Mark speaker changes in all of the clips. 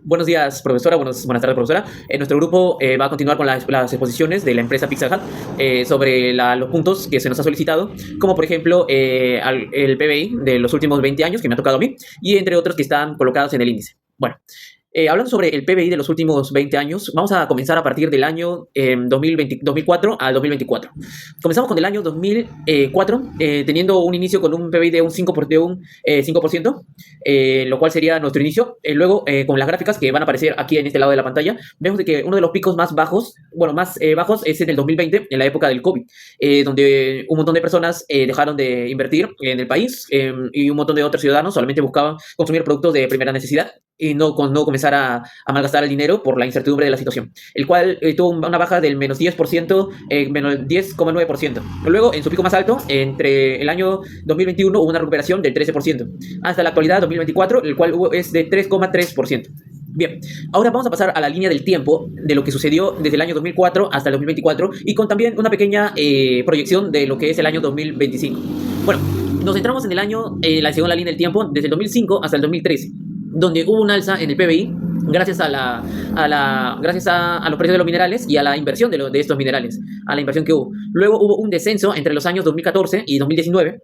Speaker 1: Buenos días, profesora. Buenas tardes, profesora. Nuestro grupo va a continuar con las exposiciones de la empresa Pizza Hut sobre los puntos que se nos ha solicitado, como por ejemplo el PBI de los últimos 20 años que me ha tocado a mí, y entre otros que están colocados en el índice. Bueno, hablando sobre el PBI de los últimos 20 años, vamos a comenzar a partir del año 2004 al 2024. Comenzamos con el año 2004, teniendo un inicio con un PBI de un 5%, lo cual sería nuestro inicio. Luego, con las gráficas que van a aparecer aquí en este lado de la pantalla, vemos de que uno de los picos más bajos, bajos es en el 2020, en la época del COVID, donde un montón de personas dejaron de invertir en el país y un montón de otros ciudadanos solamente buscaban consumir productos de primera necesidad y no comenzar a malgastar el dinero por la incertidumbre de la situación, el cual tuvo una baja del menos 10%, menos 10,9%. Luego, en su pico más alto, entre el año 2021 hubo una recuperación del 13%, hasta la actualidad 2024, el cual es de 3,3%. Bien, ahora vamos a pasar a la línea del tiempo de lo que sucedió desde el año 2004 hasta el 2024 y con también una pequeña proyección de lo que es el año 2025. Bueno, nos centramos en el año, la segunda línea del tiempo, desde el 2005 hasta el 2013, donde hubo un alza en el PBI gracias a los precios de los minerales y a la inversión de estos minerales, a la inversión que hubo. Luego hubo un descenso entre los años 2014 y 2019,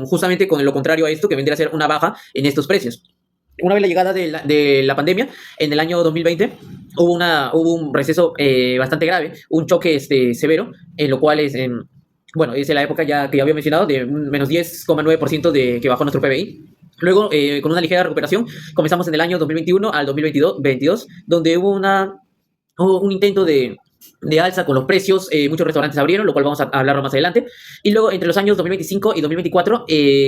Speaker 1: justamente con lo contrario a esto, que vendría a ser una baja en estos precios. Una vez la llegada de la pandemia, en el año 2020, hubo un receso bastante grave, un choque severo, en lo cual es en la época que ya había mencionado, de un menos 10,9% que bajó nuestro PBI. Luego, con una ligera recuperación, comenzamos en el año 2021 al 2022, donde hubo un intento de alza con los precios. Muchos restaurantes abrieron, lo cual vamos a hablarlo más adelante. Y luego, entre los años 2025 y 2024,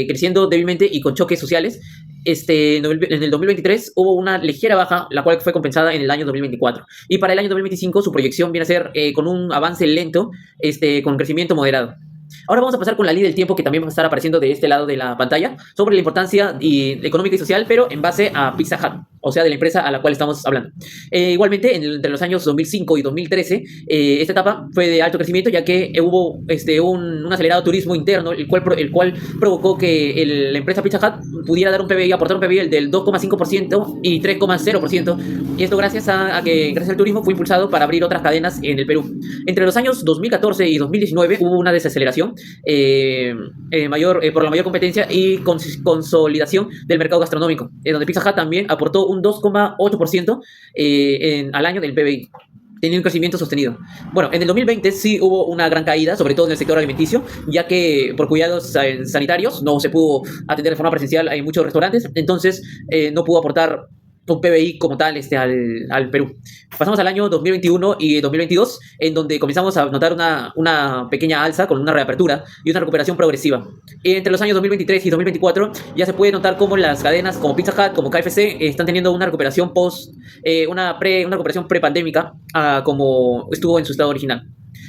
Speaker 1: creciendo débilmente y con choques sociales, en el 2023 hubo una ligera baja, la cual fue compensada en el año 2024. Y para el año 2025 su proyección viene a ser con un avance lento, con crecimiento moderado. Ahora vamos a pasar con la línea del tiempo que también va a estar apareciendo de este lado de la pantalla sobre la importancia económica y social, pero en base a Pizza Hut, o sea, de la empresa a la cual estamos hablando. Igualmente, entre los años 2005 y 2013, esta etapa fue de alto crecimiento, ya que hubo un acelerado turismo interno, el cual provocó que la empresa Pizza Hut pudiera aportar un PBI del 2,5% y 3,0%, y esto gracias al turismo fue impulsado para abrir otras cadenas en el Perú. Entre los años 2014 y 2019 hubo una desaceleración por la mayor competencia y consolidación del mercado gastronómico, donde Pizza Hut también aportó un 2,8% al año del PBI, teniendo un crecimiento sostenido. Bueno, en el 2020 sí hubo una gran caída, sobre todo en el sector alimenticio, ya que por cuidados sanitarios no se pudo atender de forma presencial en muchos restaurantes, entonces no pudo aportar un PBI como tal al Perú. Pasamos al año 2021 y 2022, en donde comenzamos a notar una pequeña alza con una reapertura y una recuperación progresiva. Entre los años 2023 y 2024 ya se puede notar cómo las cadenas como Pizza Hut, como KFC, están teniendo una recuperación una recuperación prepandémica como estuvo en su estado original.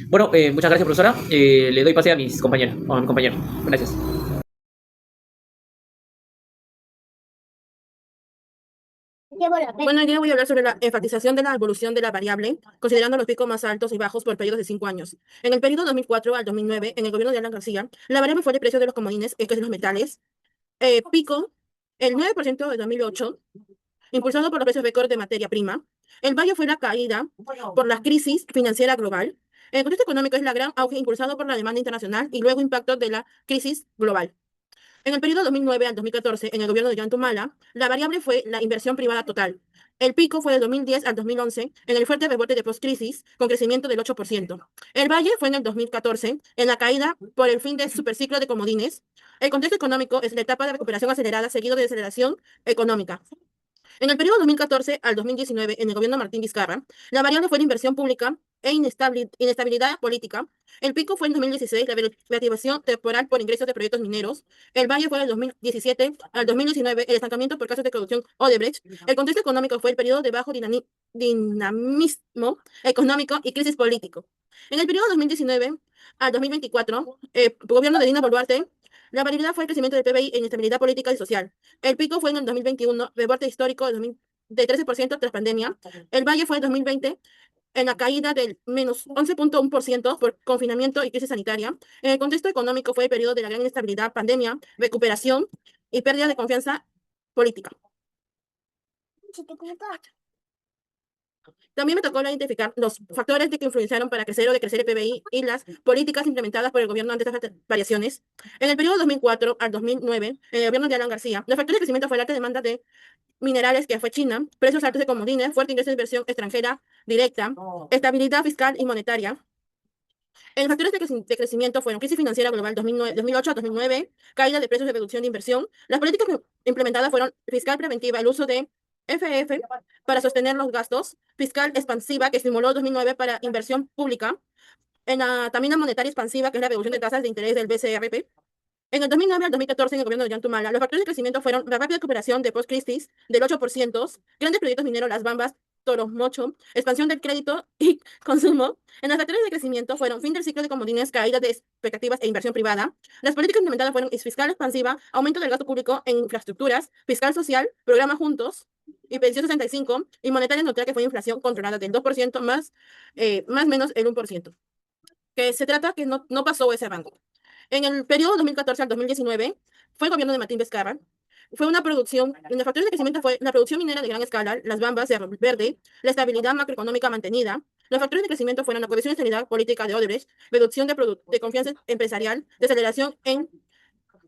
Speaker 1: Bueno, muchas gracias, profesora. Le doy pase a mi compañero. Gracias.
Speaker 2: Bueno, hoy día voy a hablar sobre la enfatización de la evolución de la variable, considerando los picos más altos y bajos por periodos de 5 años. En el periodo 2004 al 2009, en el gobierno de Alan García, la variable fue el precio de los comodines, que es los metales, pico el 9% de 2008, impulsado por los precios récord de materia prima. El valle fue la caída por la crisis financiera global. El contexto económico es la gran auge impulsado por la demanda internacional y luego impacto de la crisis global. En el periodo 2009 al 2014, en el gobierno de Ollantumala, la variable fue la inversión privada total. El pico fue del 2010 al 2011, en el fuerte rebote de postcrisis, con crecimiento del 8%. El valle fue en el 2014, en la caída por el fin del superciclo de comodines. El contexto económico es la etapa de recuperación acelerada seguido de desaceleración económica. En el periodo 2014 al 2019, en el gobierno de Martín Vizcarra, la variable fue la inversión pública e inestabilidad política. El pico fue en 2016, la reactivación temporal por ingresos de proyectos mineros. El valle fue del 2017 al 2019, el estancamiento por casos de corrupción Odebrecht. El contexto económico fue el periodo de bajo dinamismo económico y crisis político. En el periodo 2019 al 2024, gobierno de Dina Boluarte, la variabilidad fue el crecimiento del PBI en estabilidad política y social. El pico fue en el 2021, rebote histórico de 13% tras pandemia. El valle fue en 2020, en la caída del menos 11,1% por confinamiento y crisis sanitaria. En el contexto económico fue el periodo de la gran inestabilidad, pandemia, recuperación y pérdida de confianza política. También me tocó identificar los factores que influenciaron para crecer o decrecer el PBI y las políticas implementadas por el gobierno ante estas variaciones. En el periodo 2004 al 2009, en el gobierno de Alan García, los factores de crecimiento fue la alta demanda de minerales, que fue China, precios altos de comodines, fuerte ingreso de inversión extranjera directa, estabilidad fiscal y monetaria. En factores de crecimiento fueron crisis financiera global 2008 a 2009, caída de precios y reducción de inversión. Las políticas implementadas fueron fiscal preventiva, el uso de FF para sostener los gastos, fiscal expansiva, que estimuló 2009 para inversión pública, también la monetaria expansiva, que es la reducción de tasas de interés del BCRP. En el 2009 al 2014, en el gobierno de Yantumala, los factores de crecimiento fueron la rápida recuperación de post-crisis del 8%, grandes proyectos mineros, Las Bambas, Toro, Mocho, expansión del crédito y consumo. En los factores de crecimiento fueron fin del ciclo de comodines, caída de expectativas e inversión privada. Las políticas implementadas fueron fiscal expansiva, aumento del gasto público en infraestructuras, fiscal social, programa Juntos y Pensión 65, y monetaria neutral, que fue inflación controlada del 2% más menos el 1%. Que se trata que no pasó ese rango. En el periodo 2014 al 2019 fue el gobierno de Martín Vizcarra. Fue una producción, en los factores de crecimiento fue la producción minera de gran escala, las bambas de arroz verde, la estabilidad macroeconómica mantenida. Los factores de crecimiento fueron la cohesión y estabilidad política de Odebrecht, reducción de confianza empresarial, desaceleración en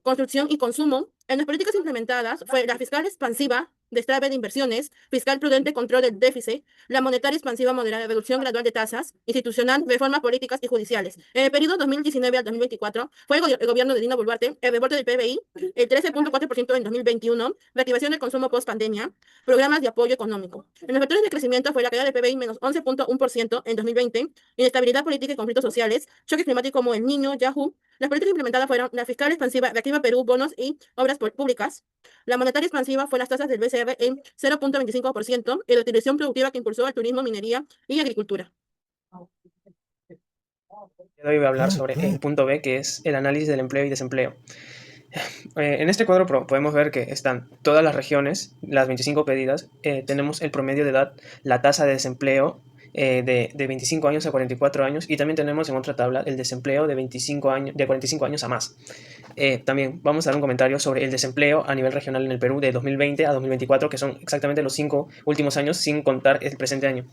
Speaker 2: construcción y consumo. En las políticas implementadas fue la fiscal expansiva, destrave de inversiones, fiscal prudente, control del déficit, la monetaria expansiva moderada, reducción gradual de tasas, institucional, reformas políticas y judiciales. En el periodo 2019 al 2024 fue el gobierno de Dina Boluarte, el reporte del PBI, el 13.4% en 2021, reactivación del consumo post pandemia, programas de apoyo económico. En los factores de crecimiento fue la caída del PBI menos 11.1% en 2020, inestabilidad política y conflictos sociales, choques climáticos como el Niño, Yahoo. Las políticas implementadas fueron la fiscal expansiva, reactiva Perú, bonos y obras públicas. La monetaria expansiva fue las tasas del BCR en 0.25% y la utilización productiva, que impulsó el turismo, minería y agricultura.
Speaker 3: Hoy voy a hablar sobre el punto B, que es el análisis del empleo y desempleo. En este cuadro podemos ver que están todas las regiones, las 25 pedidas. Tenemos el promedio de edad, la tasa de desempleo de 25 años a 44 años, y también tenemos en otra tabla el desempleo de 25 años, de 45 años a más. También vamos a dar un comentario sobre el desempleo a nivel regional en el Perú de 2020 a 2024, que son exactamente los 5 últimos años sin contar el presente año.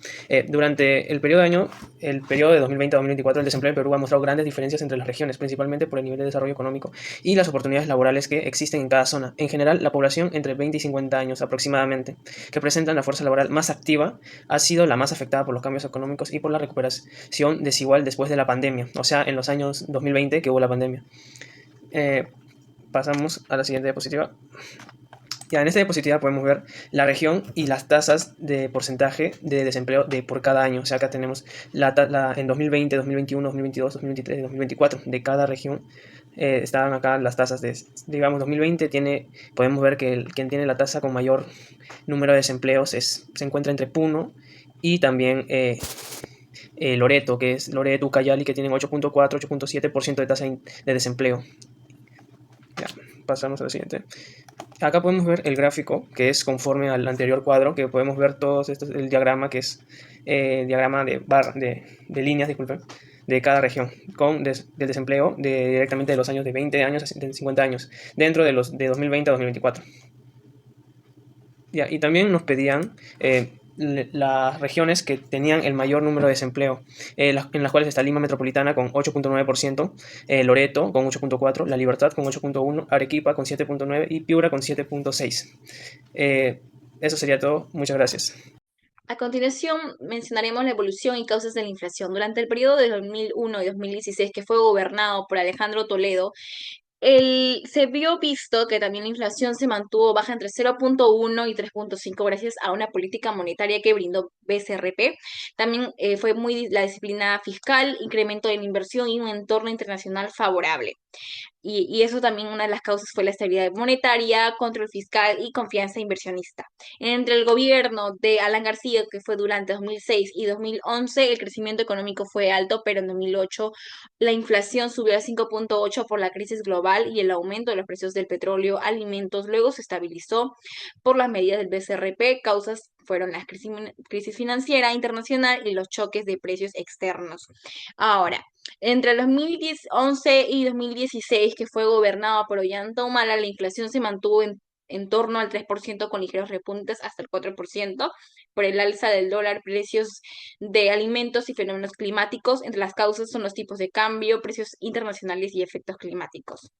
Speaker 3: Durante el periodo de 2020 a 2024, el desempleo en Perú ha mostrado grandes diferencias entre las regiones, principalmente por el nivel de desarrollo económico y las oportunidades laborales que existen en cada zona. En general, la población entre 20 y 50 años aproximadamente, que presentan la fuerza laboral más activa, ha sido la más afectada por los cambios económicos y por la recuperación desigual después de la pandemia, o sea, en los años 2020 que hubo la pandemia. Pasamos a la siguiente diapositiva. Ya, en esta diapositiva podemos ver la región y las tasas de porcentaje de desempleo por cada año. O sea, acá tenemos en 2020, 2021, 2022, 2023 y 2024 de cada región. Estaban acá las tasas digamos, 2020 podemos ver que quien tiene la tasa con mayor número de desempleos se encuentra entre Puno y también Loreto, que es Loreto, Ucayali, que tienen 8.4, 8.7% de tasa de desempleo. Ya, pasamos a la siguiente. Acá podemos ver el gráfico, que es conforme al anterior cuadro, que podemos ver todos estos, el diagrama, que es diagrama de líneas, disculpen, de cada región, del desempleo directamente de los años de 20 años a 50 años, dentro de 2020 a 2024. Ya, y también nos pedían las regiones que tenían el mayor número de desempleo, en las cuales está Lima Metropolitana con 8.9%, Loreto con 8.4%, La Libertad con 8.1%, Arequipa con 7.9% y Piura con 7.6%. Eso sería todo. Muchas gracias.
Speaker 4: A continuación, mencionaremos la evolución y causas de la inflación. Durante el periodo de 2001 y 2016, que fue gobernado por Alejandro Toledo, se vio visto que también la inflación se mantuvo baja entre 0.1 y 3.5 gracias a una política monetaria que brindó BCRP. También fue muy la disciplina fiscal, incremento de la inversión y un entorno internacional favorable. Y eso también, una de las causas fue la estabilidad monetaria, control fiscal y confianza inversionista. Entre el gobierno de Alan García, que fue durante 2006 y 2011, el crecimiento económico fue alto, pero en 2008 la inflación subió a 5.8 por la crisis global y el aumento de los precios del petróleo, alimentos. Luego se estabilizó por las medidas del BCRP. Causas fueron la crisis financiera internacional y los choques de precios externos. Ahora, entre 2011 y 2016, que fue gobernado por Ollanta Humala, la inflación se mantuvo en en torno al 3% con ligeros repuntes hasta el 4% por el alza del dólar, precios de alimentos y fenómenos climáticos. Entre las causas son los tipos de cambio, precios internacionales y efectos climáticos.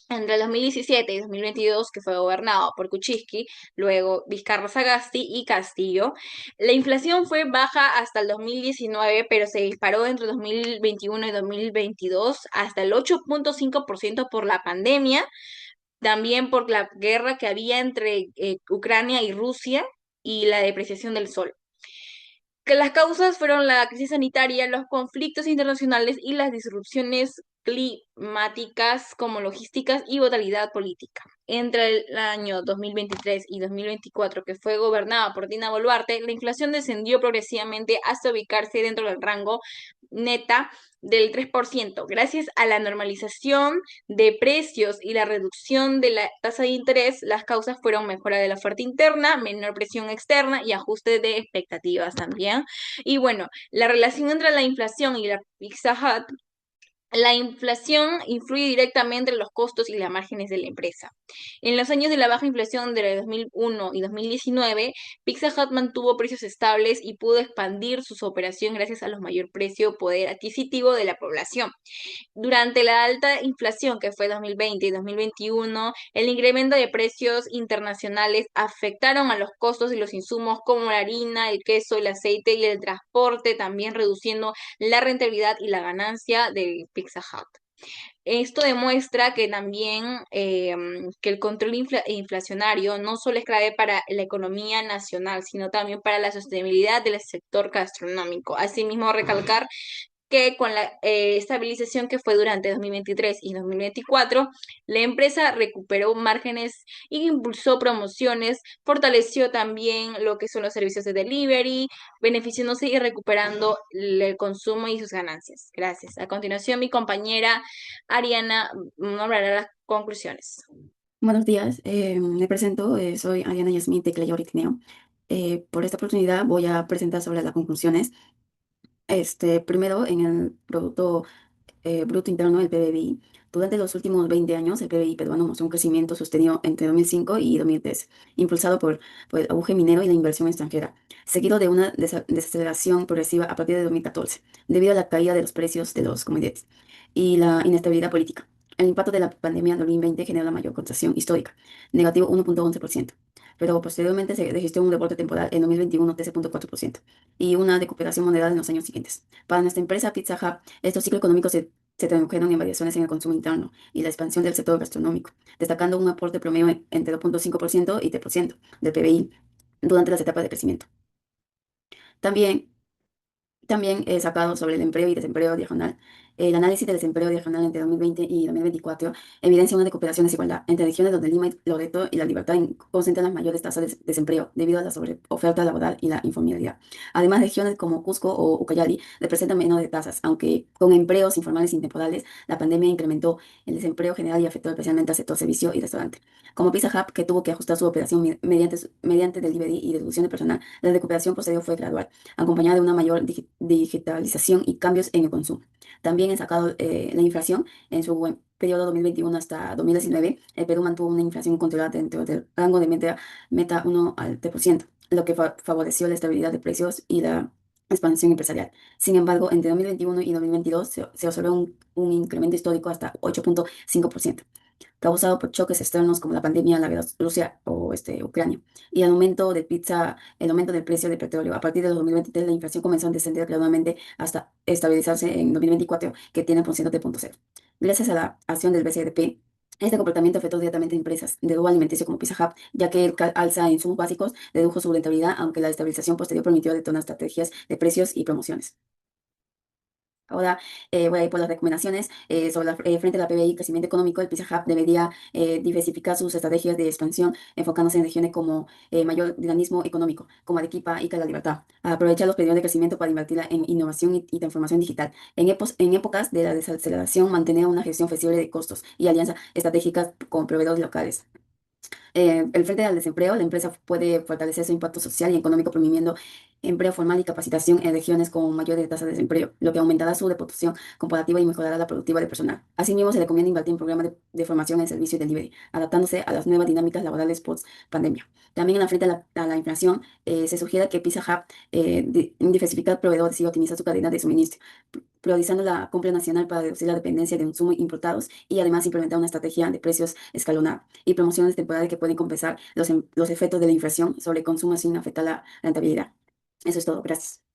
Speaker 4: Entre el 2017 y 2022, que fue gobernado por Kuczynski, luego Vizcarra Sagasti y Castillo, la inflación fue baja hasta el 2019, pero se disparó entre 2021 y 2022 hasta el 8.5% por la pandemia, también por la guerra que había entre Ucrania y Rusia y la depreciación del sol. Que las causas fueron la crisis sanitaria, los conflictos internacionales y las disrupciones climáticas como logísticas y volatilidad política. Entre el año 2023 y 2024, que fue gobernada por Dina Boluarte, la inflación descendió progresivamente hasta ubicarse dentro del rango neta del 3%, gracias a la normalización de precios y la reducción de la tasa de interés. Las causas fueron mejora de la oferta interna, menor presión externa y ajuste de expectativas también. Y bueno, la relación entre la inflación y la Pizza Hut. La inflación influye directamente en los costos y las márgenes de la empresa. En los años de la baja inflación de 2001 y 2019, Pizza Hut mantuvo precios estables y pudo expandir sus operaciones gracias a los mayor precio poder adquisitivo de la población. Durante la alta inflación que fue 2020 y 2021, el incremento de precios internacionales afectaron a los costos de los insumos como la harina, el queso, el aceite y el transporte, también reduciendo la rentabilidad y la ganancia de Pizza Hut. Esto demuestra que también que el control inflacionario no solo es clave para la economía nacional, sino también para la sostenibilidad del sector gastronómico. Asimismo, recalcar que con la estabilización que fue durante 2023 y 2024, la empresa recuperó márgenes y impulsó promociones, fortaleció también lo que son los servicios de delivery, beneficiándose y recuperando el consumo y sus ganancias. Gracias. A continuación, mi compañera Ariana nombrará las conclusiones.
Speaker 5: Buenos días, me presento, soy Ariana Yasmín Tecleyo Ritneo. Por esta oportunidad voy a presentar sobre las conclusiones. Primero, en el Producto Bruto Interno, el PBI. Durante los últimos 20 años, el PBI peruano mostró un crecimiento sostenido entre 2005 y 2013, impulsado por el auge minero y la inversión extranjera, seguido de una desaceleración progresiva a partir de 2014, debido a la caída de los precios de los commodities y la inestabilidad política. El impacto de la pandemia en 2020 generó la mayor contracción histórica, negativo 1.11%, pero posteriormente se registró un reporte temporal en 2021 13.4% y una recuperación moderada en los años siguientes. Para nuestra empresa Pizza Hut, estos ciclos económicos se tradujeron en variaciones en el consumo interno y la expansión del sector gastronómico, destacando un aporte promedio entre 2.5% y 3% del PBI durante las etapas de crecimiento. También he sacado sobre el empleo y desempleo diagonal. El análisis del desempleo diagonal entre 2020 y 2024 evidencia una recuperación de desigualdad entre regiones donde Lima, Loreto y La Libertad concentran las mayores tasas de desempleo debido a la sobreoferta laboral y la informalidad. Además, regiones como Cusco o Ucayali representan menores tasas, aunque con empleos informales y temporales, la pandemia incrementó el desempleo general y afectó especialmente al sector servicio y restaurante. Como Pizza Hut, que tuvo que ajustar su operación mediante delivery y reducción de personal, la recuperación posterior fue gradual, acompañada de una mayor digitalización y cambios en el consumo. También he sacado la inflación en su periodo 2021 hasta 2019. El Perú mantuvo una inflación controlada dentro del rango de meta 1 al 3%, lo que favoreció la estabilidad de precios y la expansión empresarial. Sin embargo, entre 2021 y 2022 se observó un incremento histórico hasta 8.5%, causado por choques externos como la pandemia, la guerra Rusia o Ucrania, y el aumento del precio del petróleo. A partir de 2023, la inflación comenzó a descender gradualmente hasta estabilizarse en 2024, que tiene por ciento de 0.0. Gracias a la acción del BCDP, este comportamiento afectó directamente a empresas de rubro alimenticio como Pizza Hut, ya que el alza en insumos básicos redujo su rentabilidad, aunque la estabilización posterior permitió detonar estrategias de precios y promociones. Ahora voy a ir por las recomendaciones frente a la PBI y crecimiento económico. El Pizza Hut debería diversificar sus estrategias de expansión, enfocándose en regiones como mayor dinamismo económico, como Arequipa, Ica y La Libertad. Aprovechar los periodos de crecimiento para invertir en innovación y transformación digital. En épocas de la desaceleración, mantener una gestión flexible de costos y alianzas estratégicas con proveedores locales. El frente al desempleo, la empresa puede fortalecer su impacto social y económico promoviendo empleo formal y capacitación en regiones con mayores tasas de desempleo, lo que aumentará su reputación comparativa y mejorará la productividad del personal. Asimismo, se recomienda invertir en programas de formación en servicio y delivery, adaptándose a las nuevas dinámicas laborales post pandemia. También en la frente a la inflación, se sugiere que Pizza Hut diversificar proveedores y optimizar su cadena de suministro, priorizando la compra nacional para reducir la dependencia de insumos importados y además implementar una estrategia de precios escalonada y promociones temporales que pueden compensar los efectos de la inflación sobre el consumo sin afectar la rentabilidad. Eso es todo. Gracias.